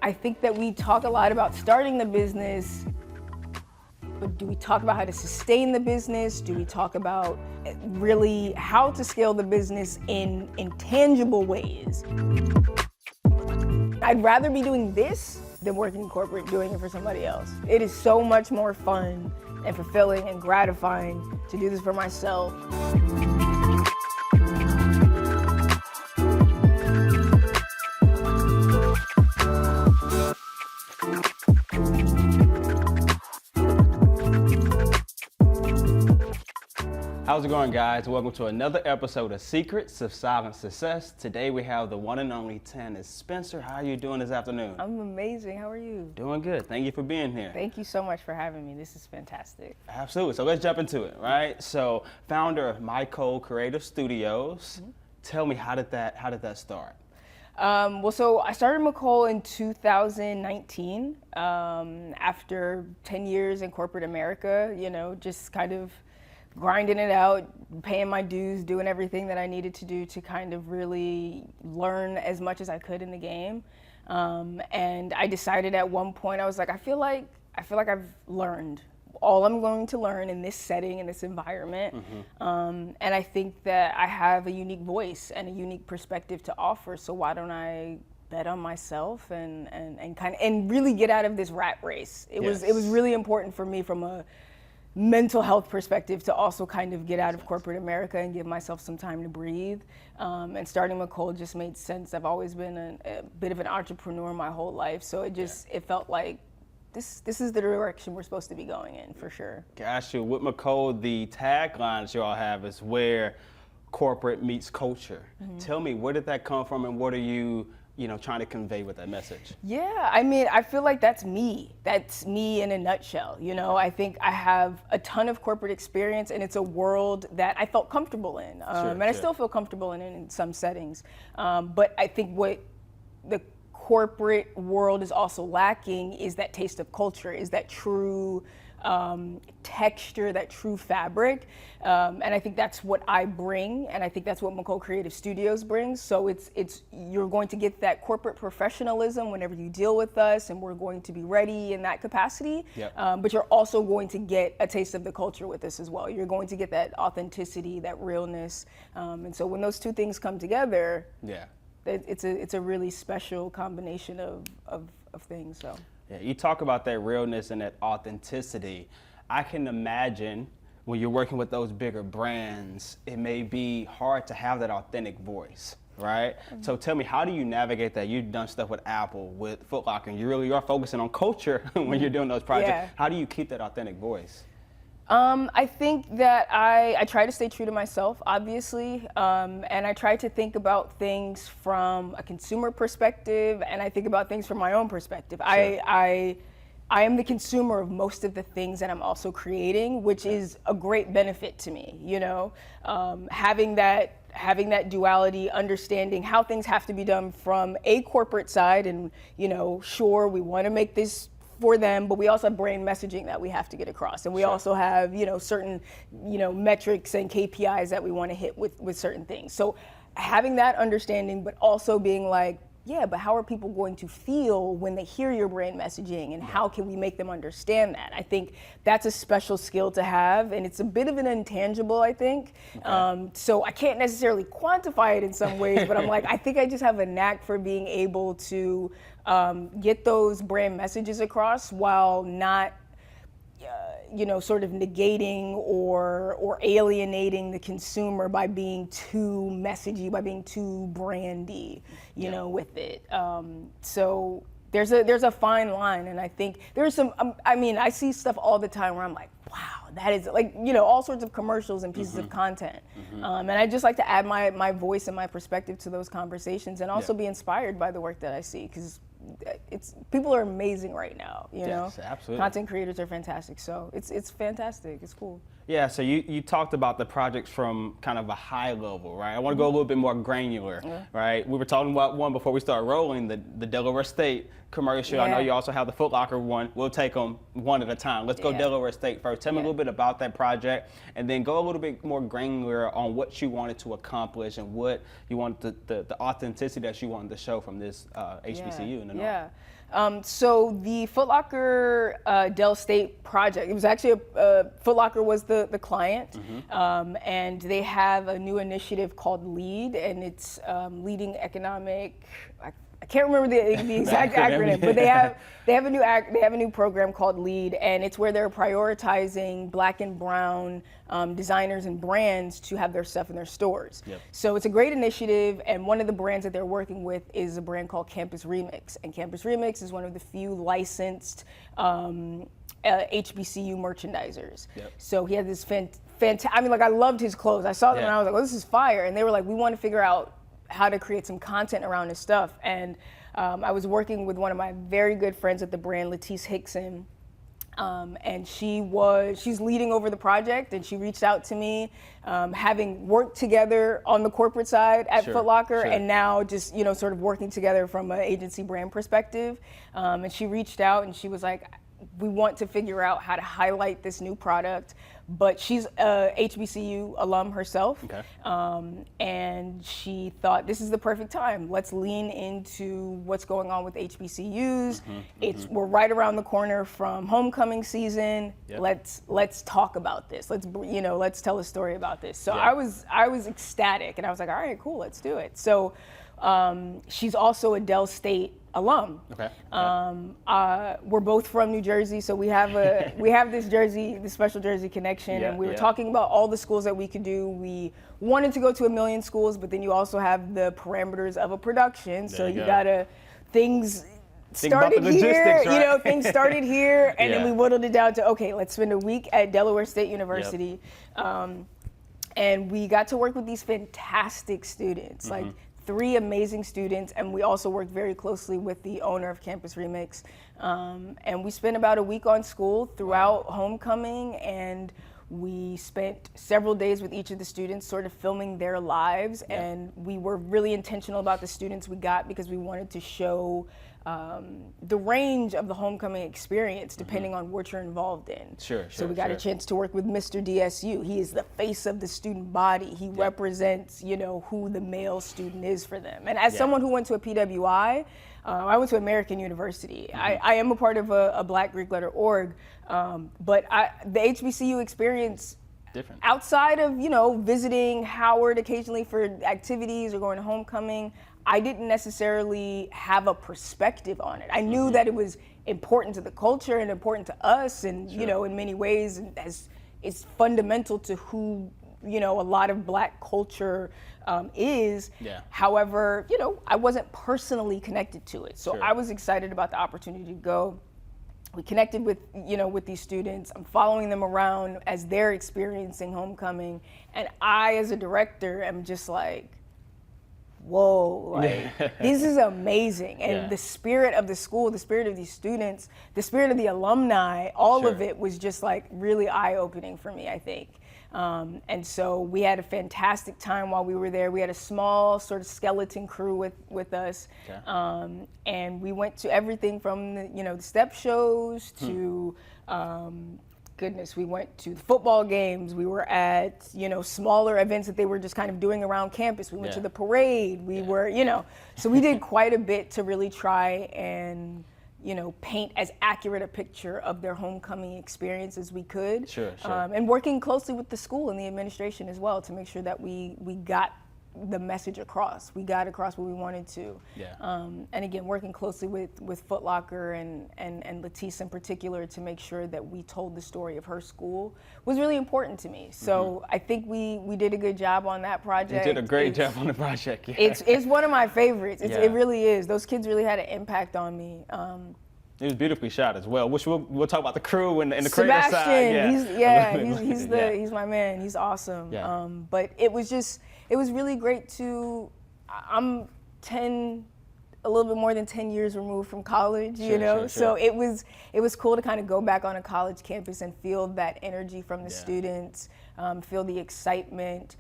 I think that we talk a lot about starting the business, but do we talk about how to sustain the business? Do we talk about really how to scale the business in tangible ways? I'd rather be doing this than working in corporate doing it for somebody else. It is so much more fun and fulfilling and gratifying to do this for myself. How's it going, guys? Welcome to another episode of Secrets of Silent Success. Today we have the one and only Tannis Spencer. How are you doing this afternoon? I'm amazing. How are you? Doing good. Thank you for being here. Thank you so much for having me. This is fantastic. Absolutely. So let's jump into it, right? So, founder of Micole Creative Studios. Tell me, how did that start? So I started Micole in 2019 after 10 years in corporate America, just kind of grinding it out, paying my dues, doing everything that I needed to do to kind of really learn as much as I could in the game. And I decided at one point, I was like, I feel like I've learned all I'm going to learn in this setting, in this environment. And I think that I have a unique voice and a unique perspective to offer. So why don't I bet on myself and really get out of this rat race? It was really important for me from a mental health perspective to also kind of get out of corporate America and give myself some time to breathe. And starting Micole just made sense. I've always been a bit of an entrepreneur my whole life. So it felt like this is the direction we're supposed to be going in, for sure. Gosh, with Micole, the tagline that you all have is where corporate meets culture. Tell me, where did that come from, and what are you trying to convey with that message? Yeah, I mean, I feel like that's me. That's me in a nutshell. I think I have a ton of corporate experience, and it's a world that I felt comfortable in. I still feel comfortable in some settings. But I think what the corporate world is also lacking is that taste of culture, is that true texture, that true fabric. And I think that's what I bring, and I think that's what Micole Creative Studios brings. So you're going to get that corporate professionalism whenever you deal with us, and we're going to be ready in that capacity. But you're also going to get a taste of the culture with us as well. You're going to get that authenticity, that realness. And so when those two things come together, it's a really special combination of things. So. Yeah, you talk about that realness and that authenticity. I can imagine when you're working with those bigger brands, it may be hard to have that authentic voice, right? So tell me, how do you navigate that? You've done stuff with Apple, with Footlocker, and you really are focusing on culture when you're doing those projects. How do you keep that authentic voice? I think that I try to stay true to myself, obviously, and I try to think about things from a consumer perspective, and I think about things from my own perspective. I am the consumer of most of the things that I'm also creating, which is a great benefit to me. Having that duality, understanding how things have to be done from a corporate side, and sure, we want to make this for them, but we also have brand messaging that we have to get across, and we also have certain metrics and KPIs that we want to hit with certain things. So having that understanding, but also being like, but how are people going to feel when they hear your brand messaging, and how can we make them understand that? I think that's a special skill to have, and it's a bit of an intangible, I think. So I can't necessarily quantify it in some ways, but I'm like, I think I just have a knack for being able to get those brand messages across while not sort of negating or alienating the consumer by being too messagey, by being too brandy, with it. So there's a fine line, and I think there's some, I see stuff all the time where I'm like, wow, that is like, all sorts of commercials and pieces of content. And I just like to add my voice and my perspective to those conversations, and also be inspired by the work that I see, because people are amazing right now, Yes, absolutely. Content creators are fantastic, so it's fantastic. It's cool. Yeah, so you talked about the projects from kind of a high level, right? I want to go a little bit more granular, right? We were talking about one before we start rolling, the Delaware State commercial. I know you also have the Footlocker one. We'll take them one at a time. Let's go Delaware State first. Tell me a little bit about that project, and then go a little bit more granular on what you wanted to accomplish and what you wanted the authenticity that you wanted to show from this HBCU in the North. So the Footlocker Dell State project, it was actually Footlocker was the client, and they have a new initiative called LEAD, and it's leading economic. I can't remember the exact acronym, but they have a new program called LEAD, and it's where they're prioritizing Black and Brown designers and brands to have their stuff in their stores. Yep. So it's a great initiative, and one of the brands that they're working with is a brand called Campus Remix, and Campus Remix is one of the few licensed HBCU merchandisers. Yep. So he had this fantastic. I mean, like, I loved his clothes. I saw them and I was like, "Oh, this is fire!" And they were like, "We want to figure out how to create some content around his stuff." And I was working with one of my very good friends at the brand, Latice Hickson, and she's leading over the project, and she reached out to me, having worked together on the corporate side at Footlocker, and now just, you know, sort of working together from an agency brand perspective. And she reached out and she was like, "We want to figure out how to highlight this new product." But she's a HBCU alum herself, and she thought, this is the perfect time. Let's lean into what's going on with HBCUs. We're right around the corner from homecoming season. Yep. Let's talk about this. Let's tell a story about this. So I was ecstatic, and I was like, all right, cool, let's do it. So she's also a Dell State alum. We're both from New Jersey, so we have this special Jersey connection, and we were talking about all the schools that we could do. We wanted to go to 1 million schools, but then you also have the parameters of a production, so you gotta things started here, right? You know, things started here, and then we whittled it down to, okay, let's spend a week at Delaware State University, and we got to work with these fantastic students, like 3 amazing students, and we also worked very closely with the owner of Campus Remix. And we spent about a week on school throughout homecoming, and we spent several days with each of the students sort of filming their lives, and we were really intentional about the students we got because we wanted to show the range of the homecoming experience depending on what you're involved in. So we got a chance to work with Mr. DSU. He is the face of the student body. He represents, you know, who the male student is for them. And as someone who went to a PWI, I went to American University. I am a part of a Black Greek letter org, but the HBCU experience, different. Outside of, you know, visiting Howard occasionally for activities or going to homecoming, I didn't necessarily have a perspective on it. I knew that it was important to the culture and important to us, and you know, in many ways, it's fundamental to who, you know, a lot of Black culture is. However, you know, I wasn't personally connected to it, so I was excited about the opportunity to go. We connected with, you know, with these students. I'm following them around as they're experiencing homecoming, and I, as a director, am just like, whoa, like, this is amazing. And the spirit of the school, the spirit of these students, the spirit of the alumni, all of it was just like really eye-opening for me, I think. And so we had a fantastic time while we were there. We had a small sort of skeleton crew with us. And we went to everything from the, you know, the step shows to, goodness, we went to the football games. We were at, you know, smaller events that they were just kind of doing around campus. We went to the parade. We were, you know, so we did quite a bit to really try and, you know, paint as accurate a picture of their homecoming experience as we could. And working closely with the school and the administration as well to make sure that we got the message across. We got across what we wanted to. And again, working closely with Footlocker and Latice in particular to make sure that we told the story of her school was really important to me. So I think we did a good job on that project. You did a great job on the project. It's one of my favorites. It really is. Those kids really had an impact on me. It was beautifully shot as well. Which we'll talk about the crew and the creative side. He's my man. He's awesome. But it was really great to. I'm a little bit more than 10 years removed from college, you know. So it was cool to kind of go back on a college campus and feel that energy from the students, feel the excitement.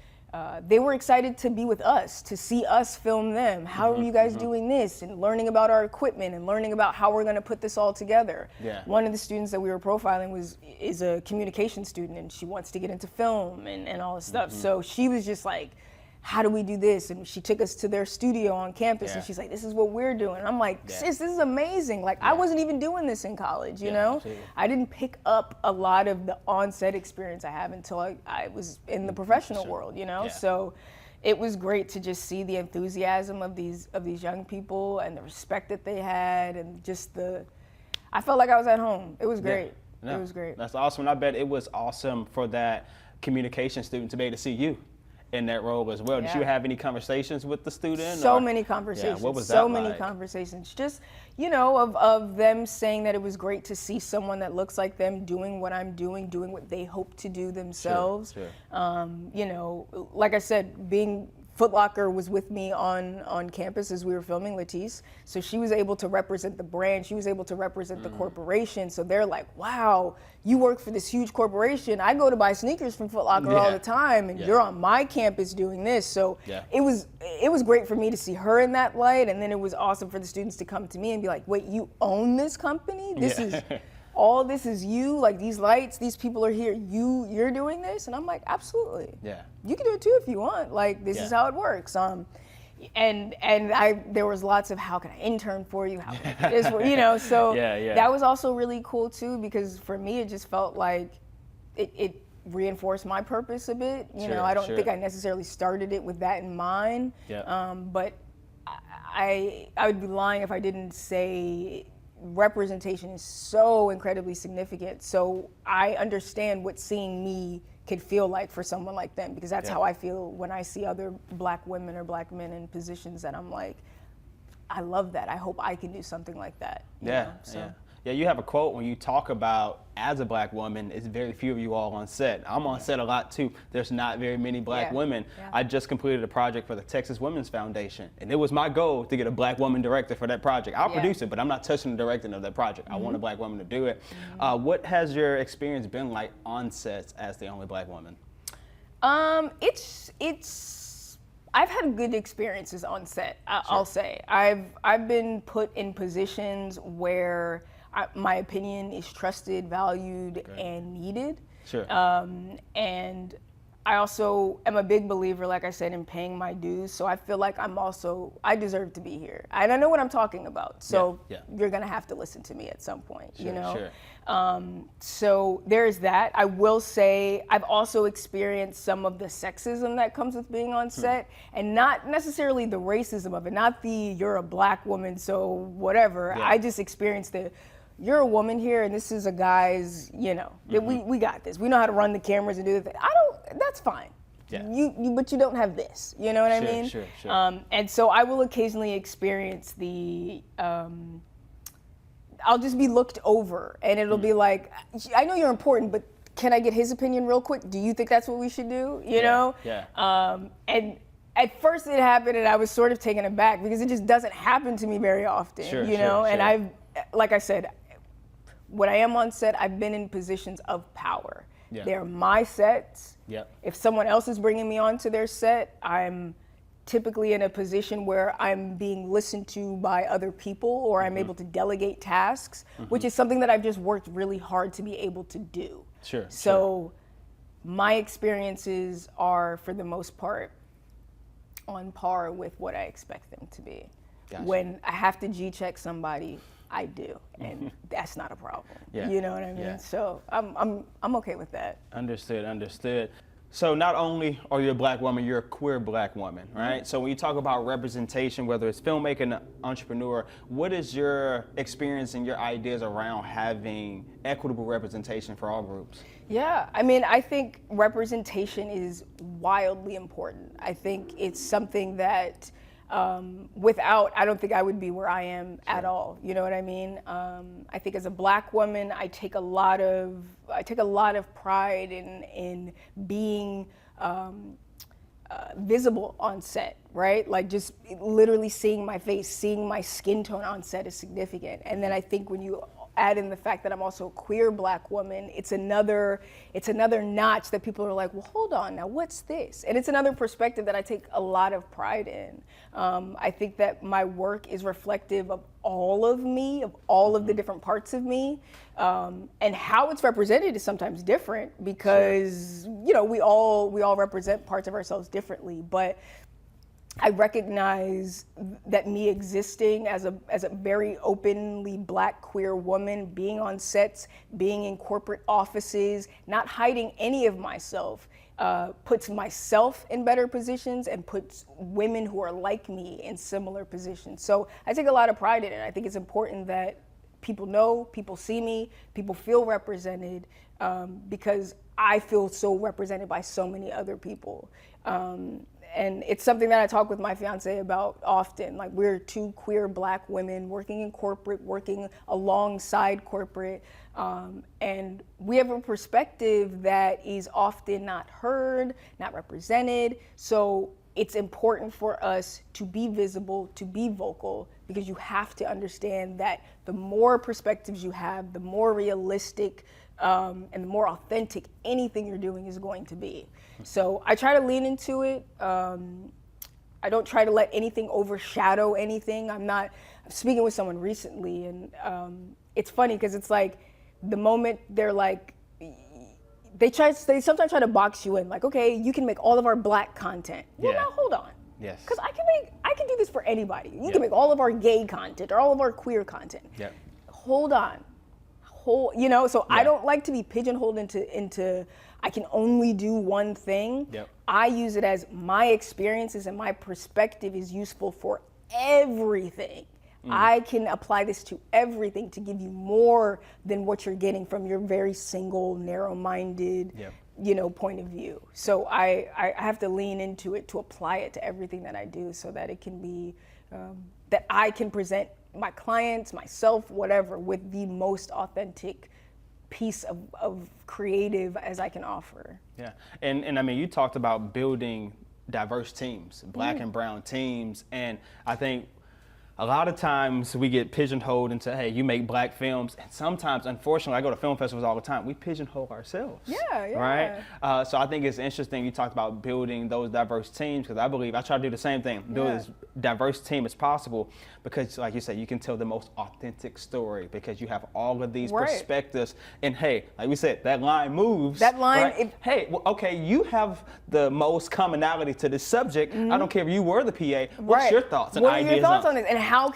They were excited to be with us, to see us film them. How are you guys doing this? And learning about our equipment and learning about how we're going to put this all together. One of the students that we were profiling is a communication student, and she wants to get into film and all this stuff. So she was just like, how do we do this? And she took us to their studio on campus, and she's like, this is what we're doing. And I'm like, sis, this is amazing. Like, I wasn't even doing this in college, you know? Absolutely. I didn't pick up a lot of the on-set experience I have until I was in the professional world, you know? So it was great to just see the enthusiasm of these young people and the respect that they had, and just I felt like I was at home. It was great. It was great. That's awesome. And I bet it was awesome for that communication student to be able to see you in that role as well. Did you have any conversations with the student? So many conversations. What was that so like? many conversations. Just, you know, of them saying that it was great to see someone that looks like them doing what I'm doing what they hope to do themselves. You know, like I said, Footlocker was with me on campus as we were filming, Latisse. So she was able to represent the brand. She was able to represent the corporation. So they're like, wow, you work for this huge corporation. I go to buy sneakers from Footlocker all the time, and you're on my campus doing this. So it was great for me to see her in that light. And then it was awesome for the students to come to me and be like, wait, you own this company? This is... all this is you, like these lights, these people are here, you're doing this? And I'm like, absolutely. Yeah. You can do it too if you want. Like, this is how it works. And there was lots of, how can I intern for you? How can I do this for you? You know, so that was also really cool too, because for me, it just felt like it reinforced my purpose a bit. You know, I don't think I necessarily started it with that in mind. But I would be lying if I didn't say representation is so incredibly significant. So I understand what seeing me could feel like for someone like them, because that's how I feel when I see other Black women or Black men in positions that I'm like, I love that. I hope I can do something like that. Yeah, you have a quote when you talk about, as a Black woman, it's very few of you all on set. I'm on set a lot too. There's not very many Black women. I just completed a project for the Texas Women's Foundation, and it was my goal to get a Black woman director for that project. I'll produce it, but I'm not touching the directing of that project. I want a Black woman to do it. What has your experience been like on sets as the only Black woman? I've had good experiences on set. I'll say I've been put in positions where my opinion is trusted, valued, and needed. And I also am a big believer, like I said, in paying my dues. So I feel like I deserve to be here. And I know what I'm talking about. So you're gonna have to listen to me at some point, you know? So there's that. I will say I've also experienced some of the sexism that comes with being on set, and not necessarily the racism of it, not the you're a Black woman, so whatever. I just experienced you're a woman here, and this is a guy's, you know, we got this. We know how to run the cameras and do the thing. That's fine. But you don't have this. You know what I mean? And so I will occasionally experience I'll just be looked over, and it'll be like, I know you're important, but can I get his opinion real quick? Do you think that's what we should do? You know? And at first it happened, and I was sort of taken aback, because it just doesn't happen to me very often, you know? And like I said, when I am on set, I've been in positions of power. They're my sets. If someone else is bringing me onto their set, I'm typically in a position where I'm being listened to by other people, or I'm able to delegate tasks, which is something that I've just worked really hard to be able to do. So my experiences are, for the most part, on par with what I expect them to be. When I have to G-check somebody, I do, and that's not a problem. You know what I mean? So I'm okay with that. Understood. So not only are you a Black woman, you're a queer Black woman, right? So when you talk about representation, whether it's filmmaking, entrepreneur, what is your experience and your ideas around having equitable representation for all groups? Yeah, I mean, I think representation is wildly important. I think it's something that without, I don't think I would be where I am at all. You know what I mean? I think as a Black woman, I take a lot of pride in being visible on set, right? Like, just literally seeing my face, seeing my skin tone on set is significant. And then I think when you add in the fact that I'm also a queer Black woman, it's another notch that people are like, well, hold on, now what's this? And it's another perspective that I take a lot of pride in. I think that my work is reflective of all of me, of all of the different parts of me. And how it's represented is sometimes different because, you know, we all represent parts of ourselves differently. But I recognize that me existing as a very openly Black queer woman, being on sets, being in corporate offices, not hiding any of myself, puts myself in better positions and puts women who are like me in similar positions. So I take a lot of pride in it. I think it's important that people know, people see me, people feel represented, because I feel so represented by so many other people. And it's something that I talk with my fiance about often. Like, we're two queer Black women working in corporate, working alongside corporate, and we have a perspective that is often not heard, not represented. So it's important for us to be visible, to be vocal, because you have to understand that the more perspectives you have, the more realistic and the more authentic anything you're doing is going to be. So I try to lean into it. I don't try to let anything overshadow anything. I'm speaking with someone recently, and it's funny because it's like the moment they're like, they sometimes try to box you in, like, okay, you can make all of our Black content. Well, now hold on. Yes. Because I can do this for anybody. You can make all of our gay content or all of our queer content. Yep. Hold on. You know, so I don't like to be pigeonholed into I can only do one thing. Yep. I use it as my experiences and my perspective is useful for everything. I can apply this to everything to give you more than what you're getting from your very single, narrow-minded, you know, point of view. So I have to lean into it to apply it to everything that I do, so that it can be that I can present my clients, myself, whatever, with the most authentic piece of creative as I can offer. Yeah, and I mean, you talked about building diverse teams, Black and brown teams, and I think a lot of times we get pigeonholed into, hey, you make Black films, and sometimes, unfortunately, I go to film festivals all the time, we pigeonhole ourselves. Yeah. Right? So I think it's interesting you talked about building those diverse teams, because I believe I try to do the same thing, build as diverse team as possible, because like you said, you can tell the most authentic story because you have all of these perspectives. And hey, like we said, that line moves. That line, right? Hey, well, okay, you have the most commonality to this subject. I don't care if you were the PA. What's your thoughts and ideas? What are your thoughts on this? And how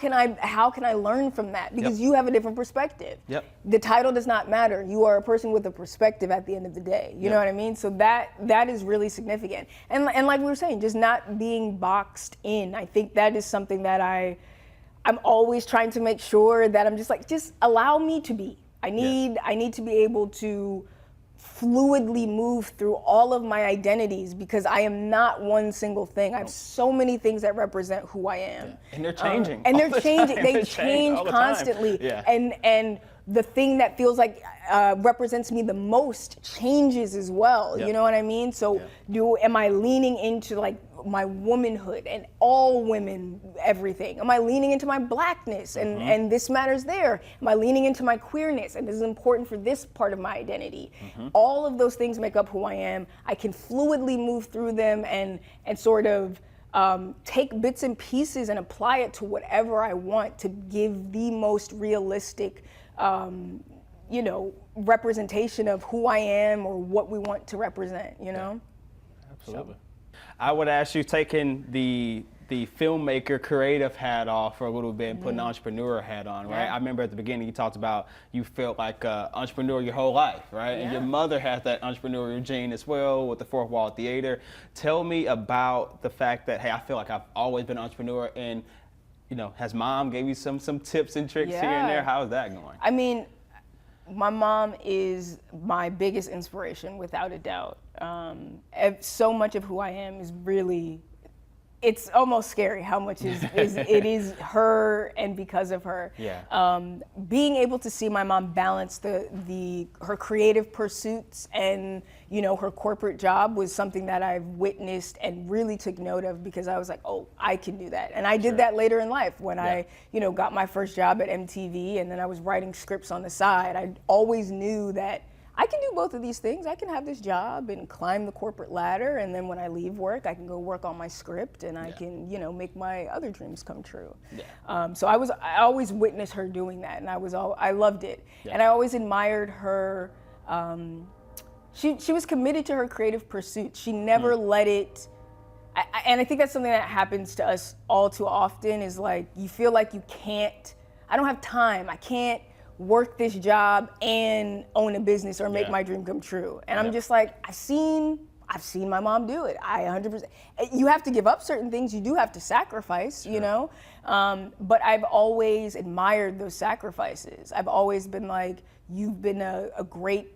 can I learn from that? Because you have a different perspective. The title does not matter. You are a person with a perspective at the end of the day. You know what I mean? So that is really significant. And like we were saying, just not being boxed in. I think that is something that I'm always trying to make sure that I'm just like, just allow me to be. I need to be able to fluidly move through all of my identities, because I am not one single thing. I have so many things that represent who I am. And they're changing. And they're changing. They change constantly. And the thing that feels like represents me the most changes as well. You know what I mean? So am I leaning into like my womanhood and all women, everything? Am I leaning into my Blackness and this matters there? Am I leaning into my queerness and this is important for this part of my identity? All of those things make up who I am. I can fluidly move through them and sort of take bits and pieces and apply it to whatever I want to give the most realistic you know, representation of who I am or what we want to represent, you know? Absolutely. I would ask you, taking the filmmaker creative hat off for a little bit and put an entrepreneur hat on, right? I remember at the beginning you talked about you felt like an entrepreneur your whole life, right? And your mother had that entrepreneurial gene as well with the Fourth Wall Theater. Tell me about the fact that, hey, I feel like I've always been an entrepreneur, and you know, has mom gave you some tips and tricks here and there? How is that going? I mean, my mom is my biggest inspiration, without a doubt. So much of who I am is really, it's almost scary how much it is her and because of her. Being able to see my mom balance her creative pursuits and, you know, her corporate job was something that I've witnessed and really took note of, because I was like, oh, I can do that. And I did that later in life when I, you know, got my first job at MTV, and then I was writing scripts on the side. I always knew that I can do both of these things. I can have this job and climb the corporate ladder, and then when I leave work, I can go work on my script, and I can, you know, make my other dreams come true. So I always witnessed her doing that, and I loved it, and I always admired her. She was committed to her creative pursuits. She never let it. And I think that's something that happens to us all too often. Is like you feel like you can't. I don't have time. I can't work this job and own a business or make my dream come true. And I'm just like, I've seen my mom do it. I 100%. You have to give up certain things. You do have to sacrifice, you know. But I've always admired those sacrifices. I've always been like, you've been a great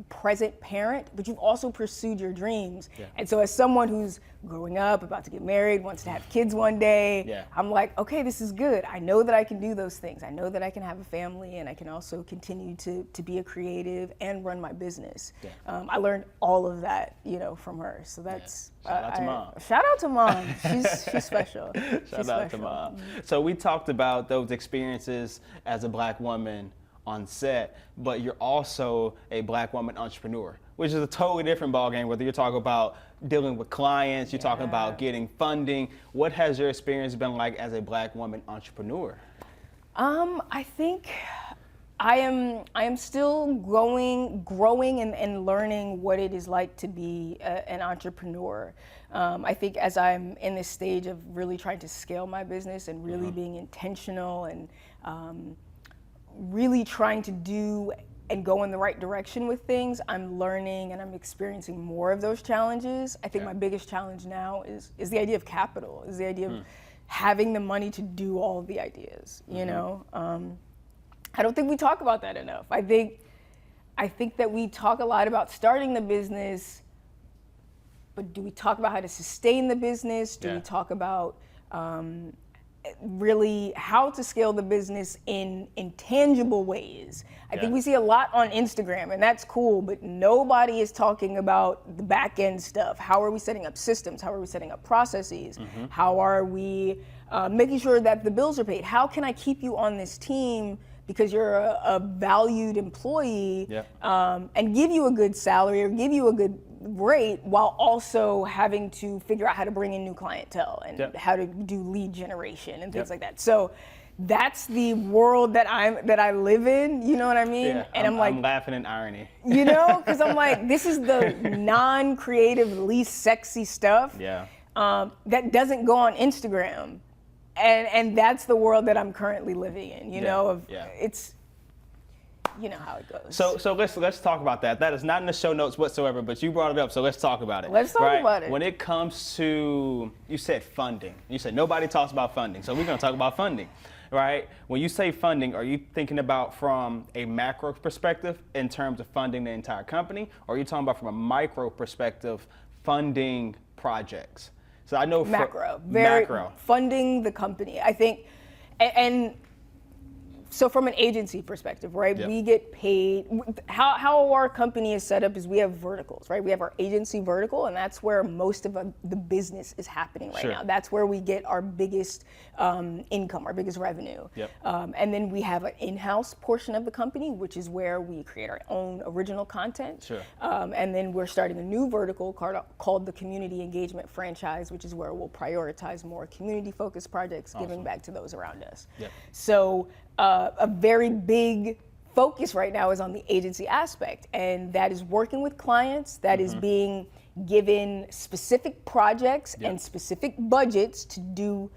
present parent, but you've also pursued your dreams. And so as someone who's growing up, about to get married, wants to have kids one day, I'm like, okay, this is good. I know that I can do those things. I know that I can have a family, and I can also continue to be a creative and run my business. I learned all of that, you know, from her. So that's shout out to mom. Shout out to mom. She's special. Shout out to mom. So we talked about those experiences as a Black woman on set, but you're also a Black woman entrepreneur, which is a totally different ballgame, whether you're talking about dealing with clients, you're talking about getting funding. What has your experience been like as a Black woman entrepreneur? I think I am still growing and learning what it is like to be an entrepreneur. I think as I'm in this stage of really trying to scale my business and really being intentional and really trying to do and go in the right direction with things, I'm learning and I'm experiencing more of those challenges. I think my biggest challenge now is the idea of capital, is the idea of having the money to do all of the ideas, you know? I don't think we talk about that enough. I think that we talk a lot about starting the business, but do we talk about how to sustain the business? Do we talk about really how to scale the business in tangible ways? I think we see a lot on Instagram, and that's cool, but nobody is talking about the back end stuff. How are we setting up systems? How are we setting up processes? How are we making sure that the bills are paid? How can I keep you on this team because you're a valued employee and give you a good salary or give you a good rate while also having to figure out how to bring in new clientele and how to do lead generation and things like that. So that's the world that I live in, you know what I mean? And I'm like, I'm laughing in irony. You know, because I'm like, this is the non-creative, least sexy stuff that doesn't go on Instagram. And that's the world that I'm currently living in, you know, it's, you know how it goes. So let's talk about that. That is not in the show notes whatsoever, but you brought it up, so let's talk about it. Let's talk about it. When it comes to, you said funding. You said nobody talks about funding, so we're gonna talk about funding, right? When you say funding, are you thinking about from a macro perspective in terms of funding the entire company, or are you talking about from a micro perspective funding projects? So I know macro, macro. Funding the company. I think, and so from an agency perspective, right, we get paid, how our company is set up is we have verticals, right? We have our agency vertical, and that's where most of the business is happening right now. That's where we get our biggest income, our biggest revenue. And then we have an in-house portion of the company, which is where we create our own original content. And then we're starting a new vertical called the Community Engagement Franchise, which is where we'll prioritize more community-focused projects, giving back to those around us. So a very big focus right now is on the agency aspect, and that is working with clients, that is being given specific projects and specific budgets to do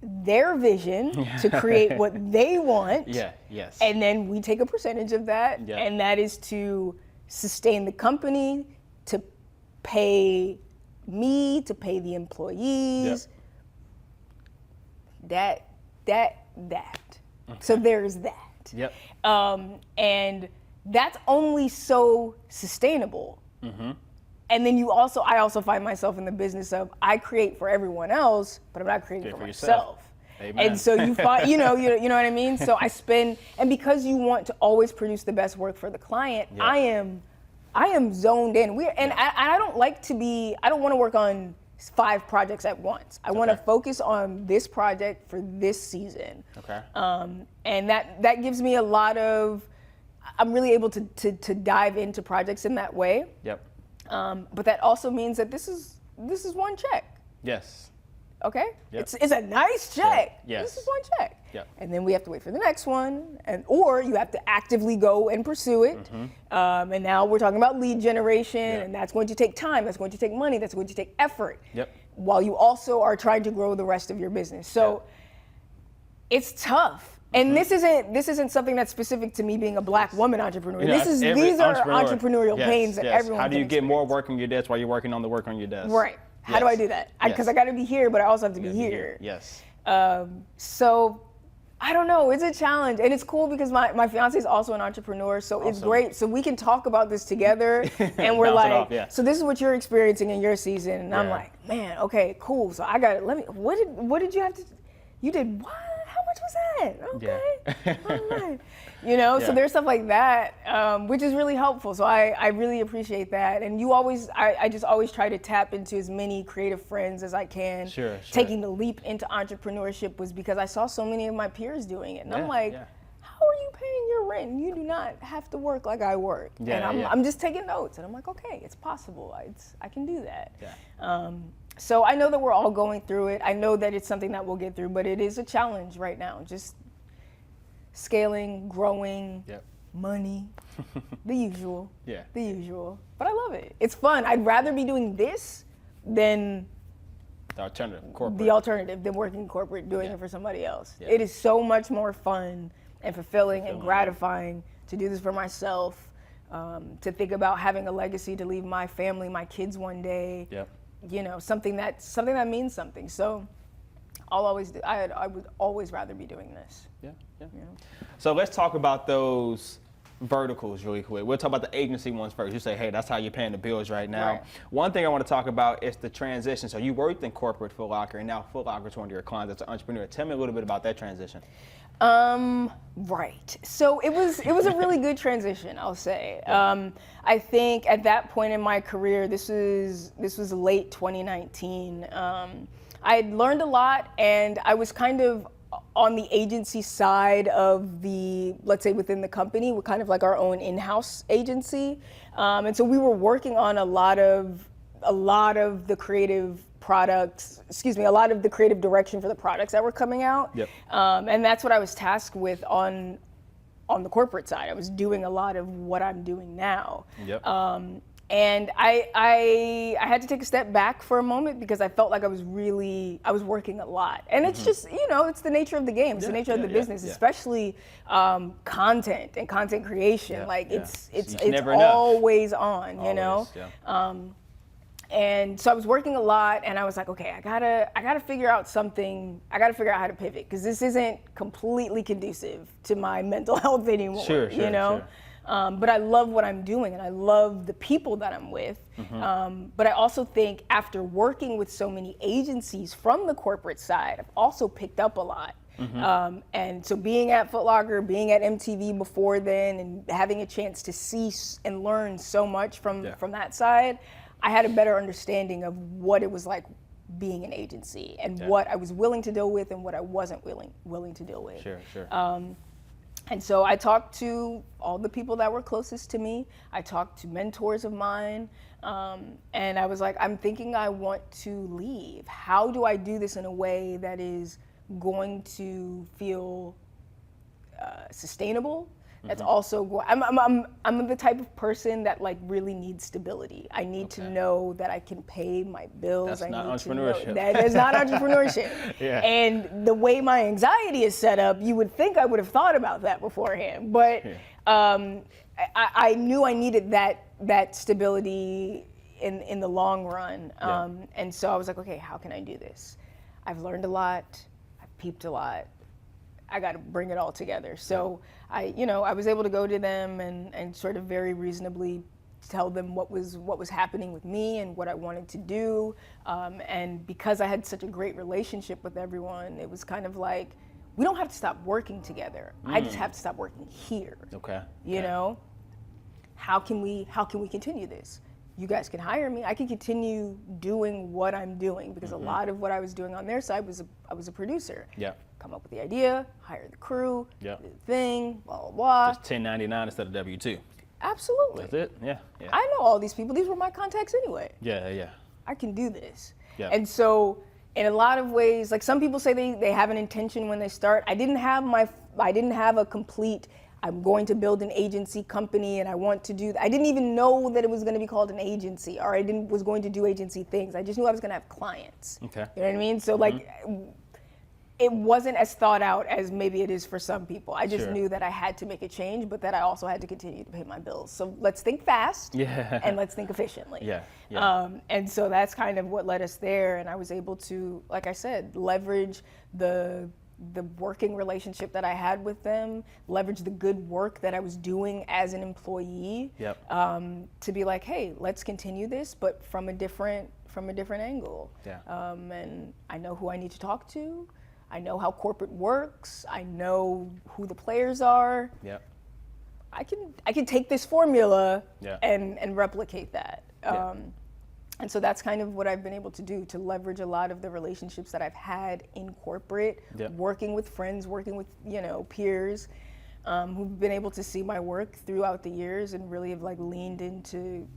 their vision, to create what they want. And then we take a percentage of that, and that is to sustain the company, to pay me, to pay the employees. That. So there's that. And that's only so sustainable. And then I also find myself in the business of I create for everyone else, but I'm not creating for myself. And so you find, you know what I mean? So I spend, and because you want to always produce the best work for the client, I am zoned in. I don't want to work on 5 projects at once. I want to focus on this project for this season. And that gives me a lot of, I'm really able to dive into projects in that way. Yep. But that also means that this is one check. Yes. Okay? Yep. It's a nice check. Yes. This is one check. Yep. And then we have to wait for the next one, or you have to actively go and pursue it. And now we're talking about lead generation, and that's going to take time, that's going to take money, that's going to take effort. Yep. While you also are trying to grow the rest of your business. So it's tough. And this isn't something that's specific to me being a Black woman entrepreneur. You know, These are entrepreneurial pains that everyone How do you can get more experience. work on your desk while you're working on the work on your desk? Right. How do I do that? Because I got to be here, but I also have to be here. Yes. So I don't know. It's a challenge, and it's cool because my fiance is also an entrepreneur, so it's great. So we can talk about this together, and we're like, so this is what you're experiencing in your season, and I'm like, man, okay, cool. So I got it. What did you have to? You did what? How much was that? Okay. All right. You know, so there's stuff like that, which is really helpful. So I really appreciate that. And I just always try to tap into as many creative friends as I can. Sure. Taking the leap into entrepreneurship was because I saw so many of my peers doing it. And I'm like, how are you paying your rent? You do not have to work like I work. And I'm just taking notes. And I'm like, okay, it's possible. I can do that. So I know that we're all going through it. I know that it's something that we'll get through, but it is a challenge right now. Just scaling, growing, money, the usual. The usual. But I love it. It's fun. I'd rather be doing this than the alternative, than working corporate, doing it for somebody else. It is so much more fun and fulfilling and gratifying to do this for myself, to think about having a legacy to leave my family, my kids one day. You know, something that means something. So I would always rather be doing this. You know? So let's talk about those verticals really quick. We'll talk about the agency ones first. You say, hey, that's how you're paying the bills right now. Right. One thing I want to talk about is the transition. So you worked in corporate Footlocker, and now Footlocker is one of your clients as an entrepreneur. Tell me a little bit about that transition. Right. So it was a really good transition, I'll say. I think at that point in my career, this was late 2019. I had learned a lot, and I was kind of on the agency side of the, let's say within the company, we're kind of like our own in-house agency. And so we were working on a lot of the creative products, a lot of the creative direction for the products that were coming out. And that's what I was tasked with on the corporate side. I was doing a lot of what I'm doing now. And I had to take a step back for a moment because I felt like I was working a lot. And it's just, it's the nature of the game. It's the nature of the business, especially content and content creation. It's always on, you know? And so I was working a lot, and I was like, okay, I gotta figure out something. I gotta figure out how to pivot because this isn't completely conducive to my mental health anymore. You know. But I love what I'm doing, and I love the people that I'm with. But I also think after working with so many agencies from the corporate side, I've also picked up a lot. And so being at Footlocker, being at MTV before then, and having a chance to see and learn so much from that side, I had a better understanding of what it was like being an agency and what I was willing to deal with and what I wasn't willing to deal with. And so I talked to all the people that were closest to me. I talked to mentors of mine, and I was like, I'm thinking I want to leave. How do I do this in a way that is going to feel sustainable? That's also, I'm the type of person that like really needs stability. I need to know that I can pay my bills. That's not entrepreneurship. That is not entrepreneurship. And the way my anxiety is set up, you would think I would have thought about that beforehand. But I knew I needed that stability in the long run. And so I was like, okay, how can I do this? I've learned a lot. I've peeped a lot. I got to bring it all together. So I was able to go to them and sort of very reasonably tell them what was happening with me and what I wanted to do. And because I had such a great relationship with everyone, it was kind of like, we don't have to stop working together. I just have to stop working here. You know? How can we continue this? you guys can hire me. I can continue doing what I'm doing, because a lot of what I was doing on their side was I was a producer. Yeah. Come up with the idea, hire the crew, Yeah. do the thing, blah, blah, blah. Just 1099 instead of W-2. Absolutely. That's it. Yeah. Yeah. I know all these people. These were my contacts anyway. Yeah. Yeah. I can do this. Yeah. And so in a lot of ways, like some people say they have an intention when they start. I didn't have a complete, I'm going to build an agency company and I want to do, I didn't even know that it was going to be called an agency, or was going to do agency things. I just knew I was going to have clients. Okay. You know what I mean? So like, it wasn't as thought out as maybe it is for some people. I just knew that I had to make a change, but that I also had to continue to pay my bills. So let's think fast, and let's think efficiently. Yeah. Yeah. And so that's kind of what led us there. And I was able to, like I said, leverage the working relationship that I had with them, leverage the good work that I was doing as an employee, to be like, hey, let's continue this, but from a different angle. Yeah. And I know who I need to talk to. I know how corporate works. I know who the players are. Yeah. I can take this formula Yeah. and replicate that. Yeah. And so that's kind of what I've been able to do, to leverage a lot of the relationships that I've had in corporate, working with friends, working with, peers, who've been able to see my work throughout the years and really have like leaned into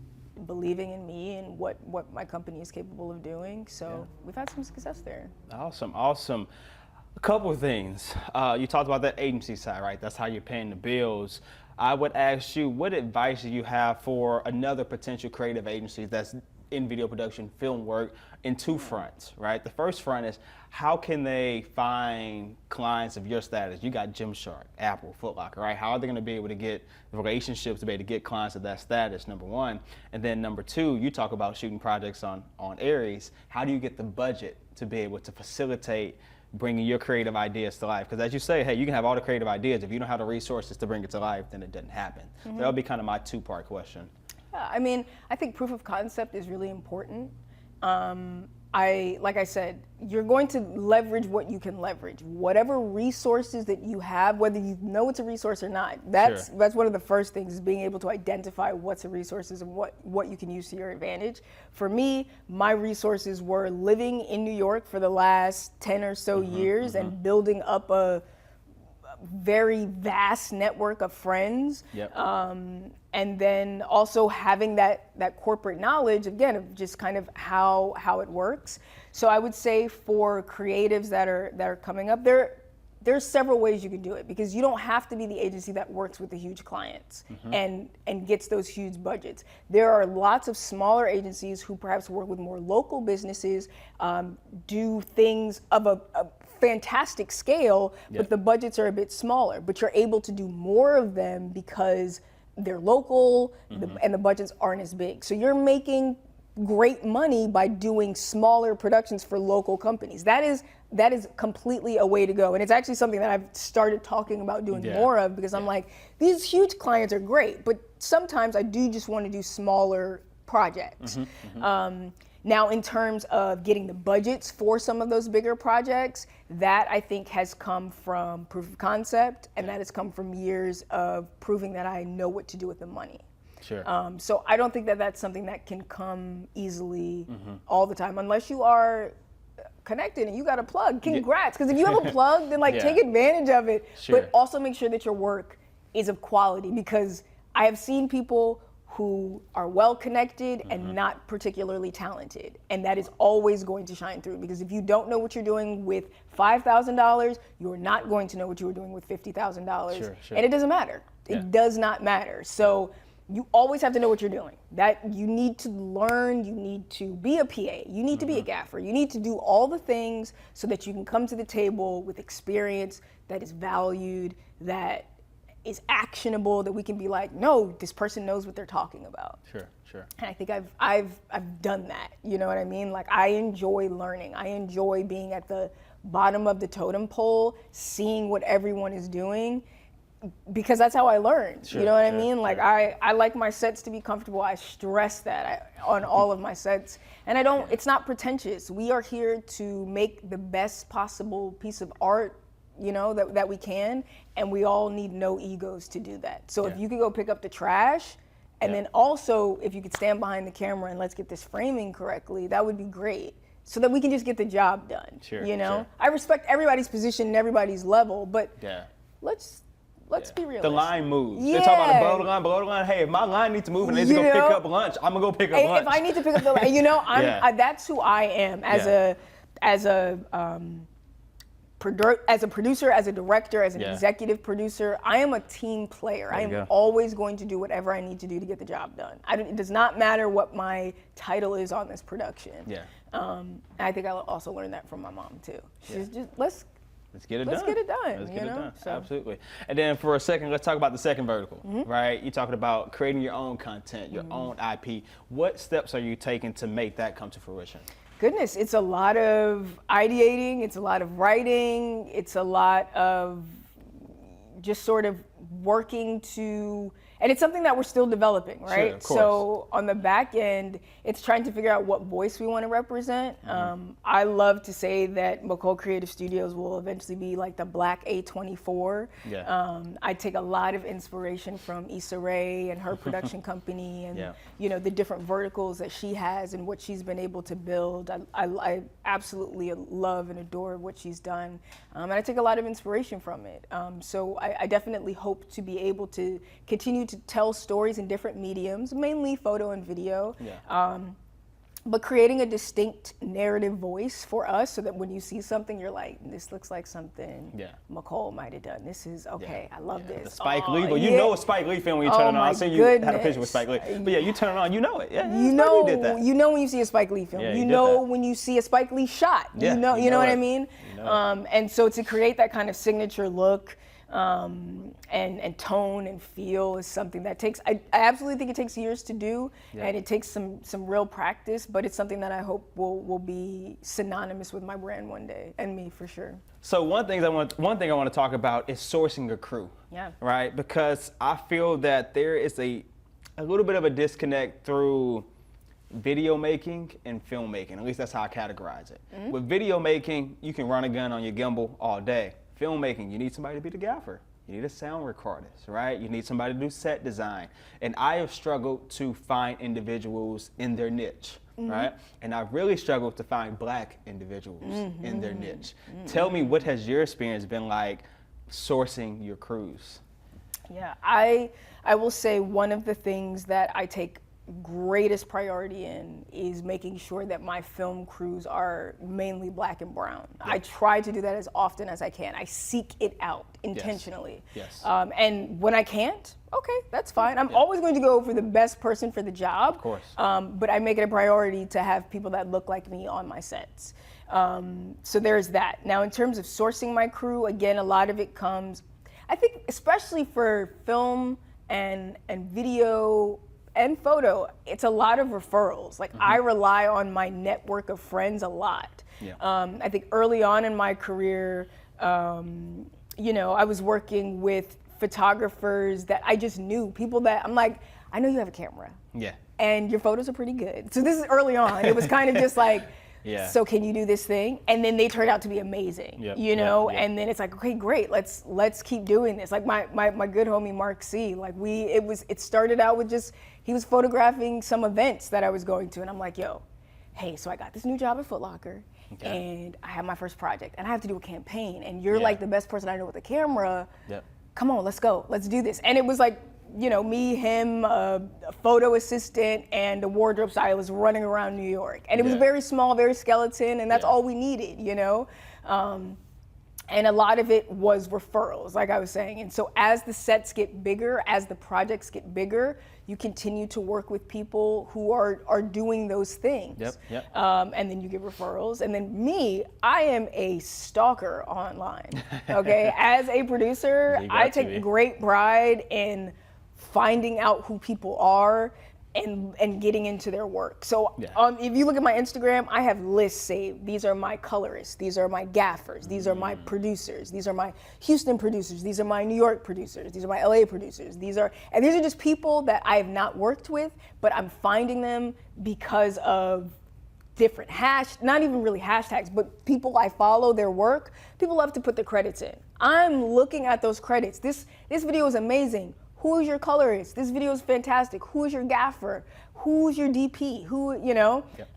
believing in me and what my company is capable of doing. So we've had some success there. Awesome. A couple of things. You talked about that agency side, right? That's how you're paying the bills. I would ask you, what advice do you have for another potential creative agency that's in video production, film work, in two fronts, right? The first front is, how can they find clients of your status? You got Gymshark, Apple, Footlocker, right? How are they going to be able to get relationships to be able to get clients of that status, number one? And then number two, you talk about shooting projects on Aries. How do you get the budget to be able to facilitate bringing your creative ideas to life? Because as you say, hey, you can have all the creative ideas. If you don't have the resources to bring it to life, then it doesn't happen. So that'll be kind of my two-part question. I mean, I think proof of concept is really important. Like I said, you're going to leverage what you can leverage. Whatever resources that you have, whether you know it's a resource or not, that's one of the first things, is being able to identify what's a resources and what you can use to your advantage. For me, my resources were living in New York for the last 10 or so years and building up a very vast network of friends. And then also having that corporate knowledge, again, of just kind of how it works. So I would say for creatives that are coming up, there's several ways you can do it, because you don't have to be the agency that works with the huge clients and gets those huge budgets. There are lots of smaller agencies who perhaps work with more local businesses, do things of a fantastic scale, but the budgets are a bit smaller. But you're able to do more of them because they're local and the budgets aren't as big. So you're making great money by doing smaller productions for local companies. That is completely a way to go. And it's actually something that I've started talking about doing more of, because I'm like, these huge clients are great, but sometimes I do just want to do smaller projects. Now, in terms of getting the budgets for some of those bigger projects, that I think has come from proof of concept, and that has come from years of proving that I know what to do with the money. So I don't think that that's something that can come easily all the time, unless you are connected and you got a plug. Congrats, because if you have a plug, then take advantage of it, but also make sure that your work is of quality, because I have seen people who are well connected and not particularly talented. And that is always going to shine through, because if you don't know what you're doing with $5,000, you're not going to know what you were doing with $50,000. And it doesn't matter. It does not matter. So you always have to know what you're doing. That you need to learn, you need to be a PA, you need to be a gaffer, you need to do all the things so that you can come to the table with experience that is valued, that is actionable, that we can be like, no, this person knows what they're talking about. And I think I've done that. You know what I mean? Like, I enjoy learning. I enjoy being at the bottom of the totem pole, seeing what everyone is doing, because that's how I learn. You know what I mean? Like, I like my sets to be comfortable. I stress that on all of my sets. And it's not pretentious. We are here to make the best possible piece of art, you know, that we can, and we all need no egos to do that. So if you could go pick up the trash And then also, if you could stand behind the camera and let's get this framing correctly, that would be great. So that we can just get the job done. Sure, you know? sure. I respect everybody's position and everybody's level, but let's be realistic. The line moves. Yeah. They're talking about below the line. Hey, if my line needs to move and they need to go pick up lunch, I'm gonna go pick up lunch. If I need to pick up the line, you know, that's who I am as a producer, as a director, as an executive producer. I am a team player. I am always going to do whatever I need to do to get the job done. It does not matter what my title is on this production. I think I also learned that from my mom too. She's just let's get it done. Let's get it done. So. Absolutely. And then for a second, let's talk about the second vertical, right? You're talking about creating your own content, your own IP. What steps are you taking to make that come to fruition? Goodness, it's a lot of ideating, it's a lot of writing, it's a lot of just sort of working to, and it's something that we're still developing, right? Sure, of course. So on the back end, it's trying to figure out what voice we want to represent. I love to say that Micole Creative Studios will eventually be like the Black A24. I take a lot of inspiration from Issa Rae and her production company, and you know, the different verticals that she has and what she's been able to build. I absolutely love and adore what she's done, and I take a lot of inspiration from it. So I definitely hope to be able to continue to tell stories in different mediums, mainly photo and video, but creating a distinct narrative voice for us so that when you see something, you're like, this looks like something Micole might have done. This is okay. I love this. The Spike Lee, but you know a Spike Lee film when you turn it on. I seen you had a picture with Spike Lee. But yeah, you turn it on, you know it. Yeah, you know when you see a Spike Lee film. You know when you see a Spike Lee shot. You know what I mean? And so to create that kind of signature look, and tone and feel is something that takes, I absolutely think it takes years to do, and it takes some real practice, but it's something that I hope will be synonymous with my brand one day, and me for sure. So one thing I want to talk about is sourcing a crew, right? Because I feel that there is a little bit of a disconnect through video making and filmmaking. At least that's how I categorize it. With video making, you can run a gun on your gimbal all day. Filmmaking, you need somebody to be the gaffer. You need a sound recordist, right? You need somebody to do set design. And I have struggled to find individuals in their niche, right? And I've really struggled to find Black individuals in their niche. Tell me, what has your experience been like sourcing your crews? Yeah, I will say one of the things that I take greatest priority in is making sure that my film crews are mainly Black and brown. I try to do that as often as I can. I seek it out intentionally. And when I can't, okay, that's fine. I'm always going to go for the best person for the job. Of course. But I make it a priority to have people that look like me on my sets. So there's that. Now, in terms of sourcing my crew, again, a lot of it comes, I think, especially for film and video and photo, it's a lot of referrals. Like I rely on my network of friends a lot. I think early on in my career, you know, I was working with photographers that I just knew, people that I'm like, I know you have a camera. And your photos are pretty good. So this is early on. It was kind of just like, so can you do this thing? And then they turned out to be amazing, you know? And then it's like, okay, great, let's keep doing this. Like my good homie, Mark C, like it started out with just, he was photographing some events that I was going to, and I'm like, yo, hey, so I got this new job at Footlocker, and I have my first project, and I have to do a campaign, and you're like the best person I know with a camera. Come on, let's go, let's do this. And it was like, you know, me, him, a photo assistant, and a wardrobe stylist running around New York. And it was very small, very skeleton, and that's all we needed, you know? And a lot of it was referrals, like I was saying. And so as the sets get bigger, as the projects get bigger, you continue to work with people who are doing those things. And then you get referrals. And then me, I am a stalker online, okay? As a producer, I take great pride in finding out who people are and getting into their work. So if you look at my Instagram, I have lists saved. These are my colorists, these are my gaffers, these are my producers, these are my Houston producers, these are my New York producers, these are my LA producers, these are just people that I have not worked with, but I'm finding them because of different not even really hashtags, but people I follow, their work. People love to put the credits in. I'm looking at those credits. This video is amazing. Who is your colorist? This video is fantastic. Who is your gaffer? Who's your DP? Who, you know? Yep.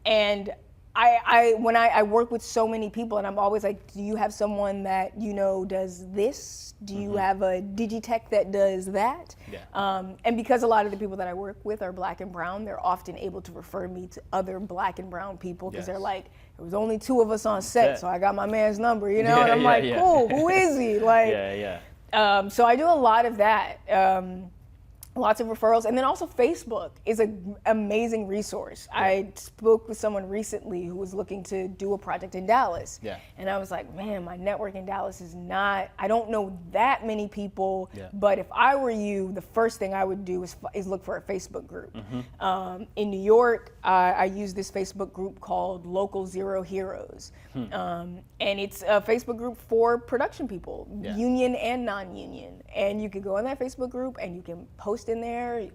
And when I work with so many people, and I'm always like, do you have someone that you know does this? Do you have a digitech that does that? Yeah. And because a lot of the people that I work with are black and brown, they're often able to refer me to other black and brown people because they're like, there was only 2 of us on set, so I got my man's number, you know? Yeah, and I'm like, cool, who is he? Like, so I do a lot of that. Lots of referrals, and then also Facebook is an amazing resource. Yeah. I spoke with someone recently who was looking to do a project in Dallas, and I was like, man, my network in Dallas is not, I don't know that many people, but if I were you, the first thing I would do is look for a Facebook group. In New York, I use this Facebook group called Local Zero Heroes, and it's a Facebook group for production people, union and non-union, and you can go in that Facebook group and you can post in there,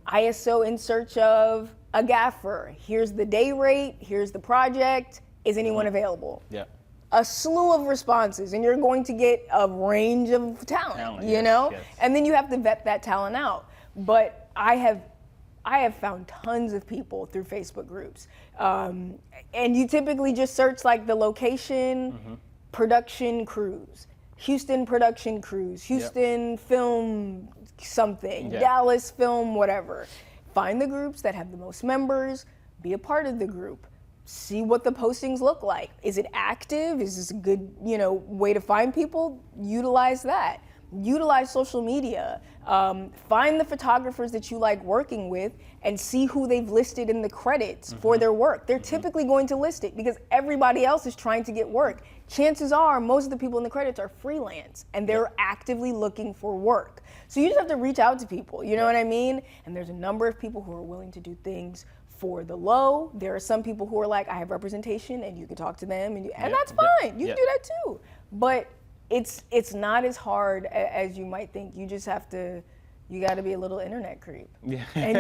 ISO in search of a gaffer. Here's the day rate, here's the project, is anyone available? A slew of responses, and you're going to get a range of talent, you know? And then you have to vet that talent out. But I have found tons of people through Facebook groups. And you typically just search like the location, production crews, Houston production crews, Houston film something, Dallas film, whatever. Find the groups that have the most members, be a part of the group, see what the postings look like. Is it active? Is this a good, you know, way to find people? Utilize that. Utilize social media. Find the photographers that you like working with and see who they've listed in the credits for their work. They're typically going to list it because everybody else is trying to get work. Chances are most of the people in the credits are freelance and they're actively looking for work. So you just have to reach out to people, you know what I mean? And there's a number of people who are willing to do things for the low. There are some people who are like, I have representation and you can talk to them and that's fine. You can do that too. But it's not as hard as you might think. You just have to, you got to be a little internet creep. And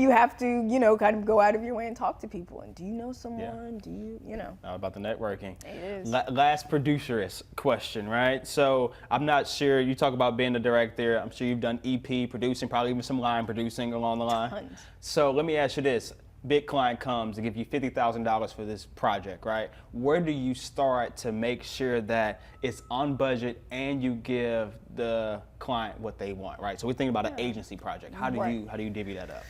you have to, you know, kind of go out of your way and talk to people. And do you know someone? Do you know? All about the networking. It is. Last producerist question, right? So I'm not sure, you talk about being a director. I'm sure you've done EP producing, probably even some line producing along the line. Tons. So let me ask you this. Big client comes to give you $50,000 for this project, right? Where do you start to make sure that it's on budget and you give the client what they want, right? So we're thinking about an agency project. How do you divvy that up?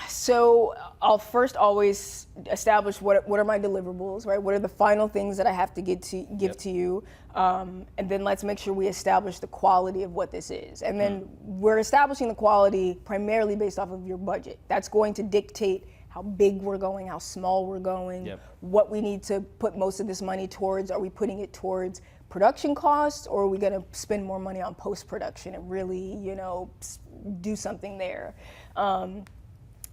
So I'll first always establish what are my deliverables, right? What are the final things that I have to give to you? And then let's make sure we establish the quality of what this is. And then we're establishing the quality primarily based off of your budget. That's going to dictate how big we're going, how small we're going, what we need to put most of this money towards. Are we putting it towards production costs, or are we going to spend more money on post-production and really, you know, do something there?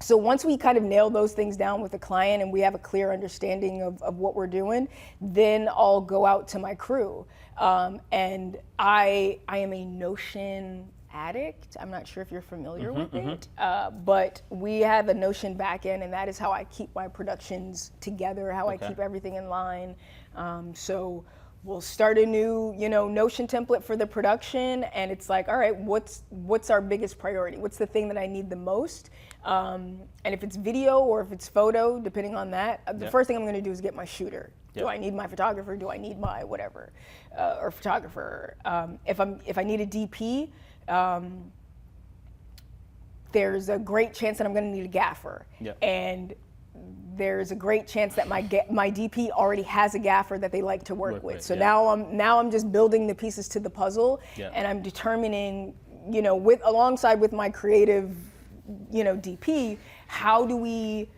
So once we kind of nail those things down with the client and we have a clear understanding of what we're doing, then I'll go out to my crew. And I am a Notion addict. I'm not sure if you're familiar with it, but we have a Notion backend, and that is how I keep my productions together, how I keep everything in line. So we'll start a new, you know, Notion template for the production, and it's like, all right, what's our biggest priority? What's the thing that I need the most? And if it's video or if it's photo, depending on that, the first thing I'm going to do is get my shooter. Do I need my photographer? Do I need my whatever, or photographer? If I need a DP, there's a great chance that I'm going to need a gaffer, and there's a great chance that my DP already has a gaffer that they like to work with. So now I'm just building the pieces to the puzzle, and I'm determining, you know, alongside with my creative, you know, DP, how do we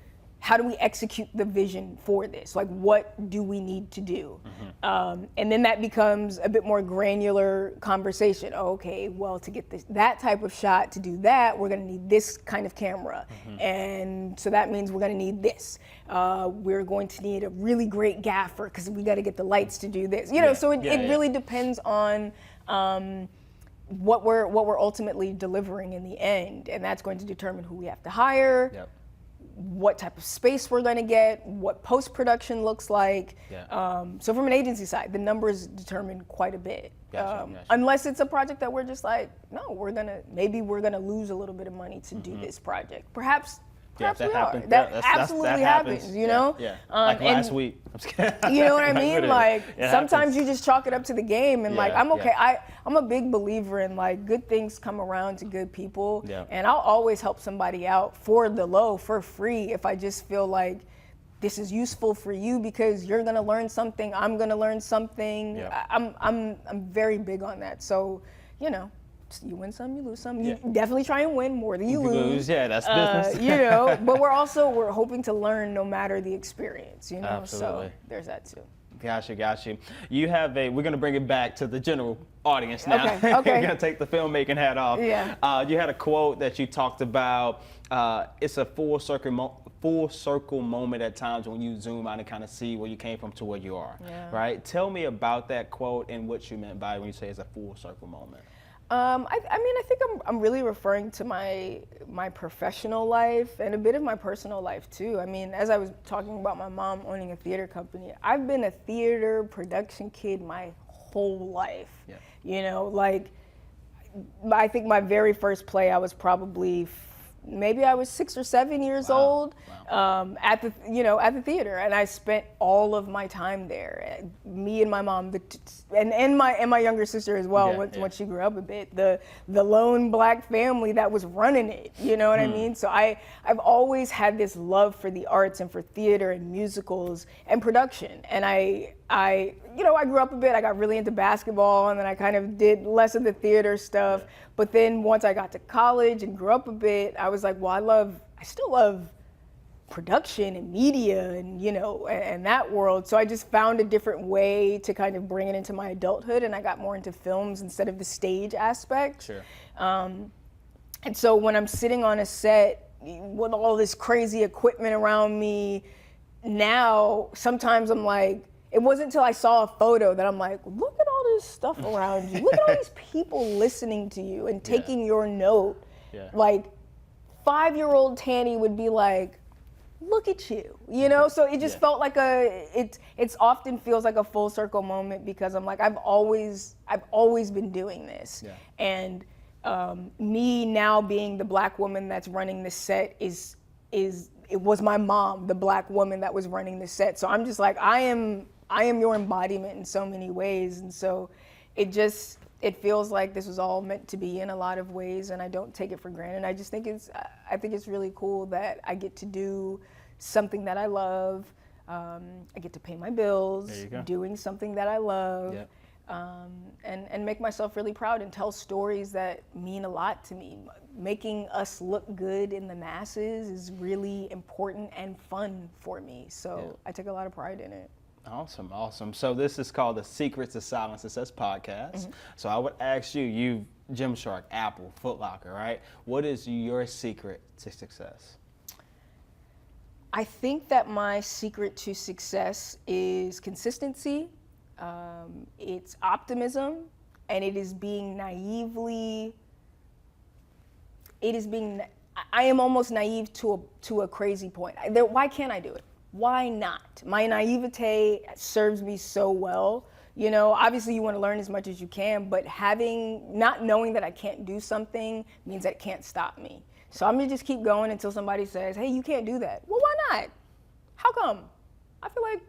execute the vision for this? Like, what do we need to do? And then that becomes a bit more granular conversation. Okay, well, to get that type of shot, to do that, we're gonna need this kind of camera. And so that means we're gonna need this. We're going to need a really great gaffer because we gotta get the lights to do this. You know, so it really depends on what we're ultimately delivering in the end. And that's going to determine who we have to hire, what type of space we're gonna get, what post-production looks like. Yeah. So from an agency side, the numbers determine quite a bit. Gotcha. Unless it's a project that we're just like, no, maybe we're gonna lose a little bit of money to do this project. Perhaps that we happens. are. That absolutely happens, you know? Yeah. Like last week. I'm just kidding. You know what I mean? Like sometimes happens. you just chalk it up to the game, and like Yeah, I'm okay. yeah. I'm a big believer in like good things come around to good people, Yeah. and I'll always help somebody out for the low, for free, if I just feel like this is useful for you because you're gonna learn something, I'm gonna learn something. Yeah. I'm very big on that. So, you know, you win some, you lose some. You definitely try and win more than you lose. Yeah, that's business. You know, but we're hoping to learn no matter the experience, you know. Absolutely. So there's that too. Got you. You have we're gonna bring it back to the general audience now. Okay. We're gonna take the filmmaking hat off. Yeah. You had a quote that you talked about. It's a full circle moment at times when you zoom out and kind of see where you came from to where you are. Yeah. Right? Tell me about that quote and what you meant by it when you say it's a full circle moment. I mean, I think I'm really referring to my professional life and a bit of my personal life too. I mean, as I was talking about my mom owning a theater company, I've been a theater production kid my whole life. Yeah. You know, like I think my very first play, I was probably maybe I was 6 or 7 years old. Wow. At the theater, and I spent all of my time there. Me and my mom, and my younger sister as well. Once she grew up a bit, the lone black family that was running it. You know what I mean? So I've always had this love for the arts and for theater and musicals and production. And I grew up a bit. I got really into basketball, and then I kind of did less of the theater stuff. Yeah. But then once I got to college and grew up a bit, I was like, well, I still love production and media and, you know, and that world. So I just found a different way to kind of bring it into my adulthood, and I got more into films instead of the stage aspect. Sure. And so when I'm sitting on a set with all this crazy equipment around me, now sometimes I'm like, it wasn't until I saw a photo that I'm like, look at all this stuff around you. Look at all these people listening to you and taking your note. Yeah. Like 5-year-old Tanny would be like, look at you, you know? So it just felt like it's often feels like a full circle moment because I'm like, I've always been doing this. Yeah. And me now being the black woman that's running the set it was my mom, the black woman that was running the set. So I'm just like, I am your embodiment in so many ways. And so it feels like this was all meant to be in a lot of ways, and I don't take it for granted. I just think it's really cool that I get to do something that I love. I get to pay my bills doing something that I love. Yep. And make myself really proud and tell stories that mean a lot to me. Making us look good in the masses is really important and fun for me. So I take a lot of pride in it. Awesome. So this is called the Secrets of Silent Success podcast. Mm-hmm. So I would ask you, Gymshark, Apple, Footlocker, right? What is your secret to success? I think that my secret to success is consistency. It's optimism, and it is being naively. I am almost naive to a crazy point. Why can't I do it? Why not? My naivete serves me so well. You know, obviously you want to learn as much as you can, but not knowing that I can't do something means that it can't stop me. So I'm gonna just keep going until somebody says, hey, you can't do that. Well, why not? How come? I feel like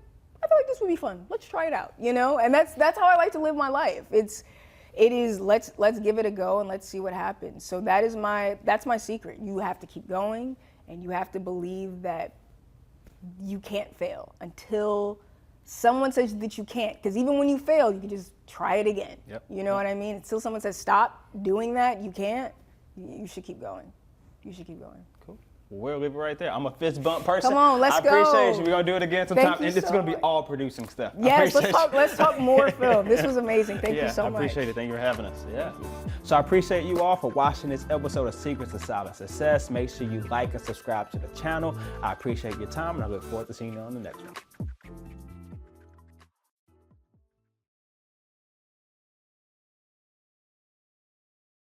this would be fun. Let's try it out, you know? And that's how I like to live my life. It is let's give it a go and let's see what happens. So that's my secret. You have to keep going, and you have to believe that you can't fail until someone says that you can't. Because even when you fail, you can just try it again. Yep. You know what I mean? Until someone says stop doing that, you can't. You should keep going. You should keep going. Cool. We'll leave it right there. I'm a fist bump person. Come on, let's go. I appreciate you. We're going to do it again sometime. And it's going to be all producing stuff. Yes, let's talk more film. This was amazing. Thank you so much. I appreciate it. Thank you for having us. Yeah. So I appreciate you all for watching this episode of Secrets of Silent Success. Make sure you like and subscribe to the channel. I appreciate your time, and I look forward to seeing you on the next one.